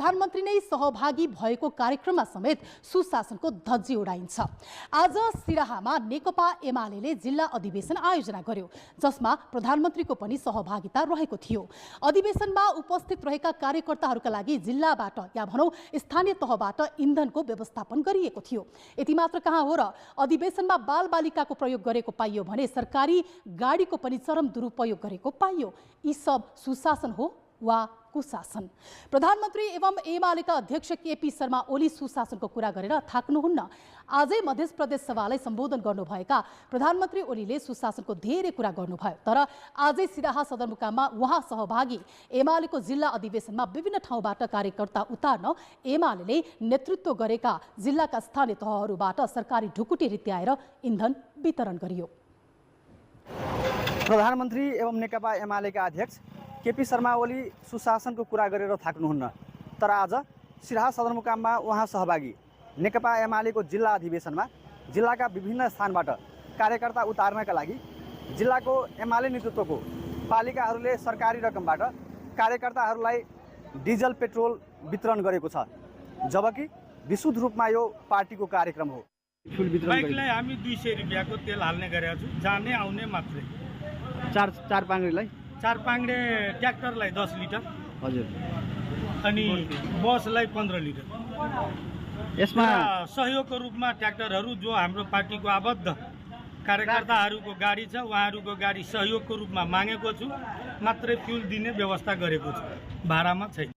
प्रधानमन्त्री नै सहभागी भएको कार्यक्रममा समेत सुशासनको धज्जी उडाइन्छ। आज सिराहामा नेकपा एमाले जिल्ला अधिवेशन आयोजना गर्यो, जसमा प्रधानमन्त्रीको पनि सहभागिता रहेको थियो। अधिवेशनमा उपस्थित रहेका कार्यकर्ताहरूका लागि जिल्लाबाट या भनौं स्थानीय तहबाट इन्धनको व्यवस्थापन गरिएको थियो। यति मात्र कहाँ हो र, अधिवेशनमा बालबालिकाको प्रयोग गरेको पाइयो भने सरकारी गाडीको पनि चरम दुरुपयोग गरेको पाइयो। यी सब सुशासन हो वा कुशासन? प्रधानमन्त्री एवं एमालेका अध्यक्ष केपी शर्मा ओली सुशासनको कुरा गरेर थाक्नुहुन्न। आजै मध्य प्रदेश सभालाई सम्बोधन गर्नुभएका प्रधानमन्त्री ओलीले सुशासनको धेरै कुरा गर्नुभयो, तर आजै सिराहा सदरमुकाममा उहाँ सहभागी एमालेको जिल्ला अधिवेशनमा विभिन्न ठाउँबाट कार्यकर्ता उतार्न एमाले नेतृत्व गरेका जिल्लाका स्थानीय तहहरूबाट सरकारी ढुकुटी रित्याएर इन्धन वितरण गरियो। प्रधानमन्त्री एवं नेकपा एमालेका अध्यक्ष केपी शर्मा ओली सुशासनको कुरा गरेर थाक्नुहुन्न, तर आज सिराहा सदरमुकाममा उहाँ सहभागी नेकपा एमालेको जिल्ला अधिवेशनमा जिल्लाका विभिन्न स्थानबाट कार्यकर्ता उतार्नका लागि जिल्लाको एमाले नेतृत्वको पालिकाहरूले सरकारी रकमबाट कार्यकर्ताहरूलाई डिजल पेट्रोल वितरण गरेको छ, जबकि विशुद्ध रूपमा यो पार्टीको कार्यक्रम हो। बाइकलाई हामी 200 रुपियाँको तेल हाल्ने गरेका छौँ, जाने आउने मात्रै। चार पाङ्ग्रेलाई, चार पाङ्ग्रे ट्र्याक्टरलाई 10 लिटर, हजुर, अनि बसलाई 15 लिटर। यसमा सहयोगको रूपमा ट्र्याक्टरहरू जो हाम्रो पार्टीको आबद्ध कार्यकर्ताहरूको गाडी छ, उहाँहरूको गाडी सहयोगको रूपमा मागेको छु, मात्रै फ्युल दिने व्यवस्था गरेको छु, भाडामा छैन।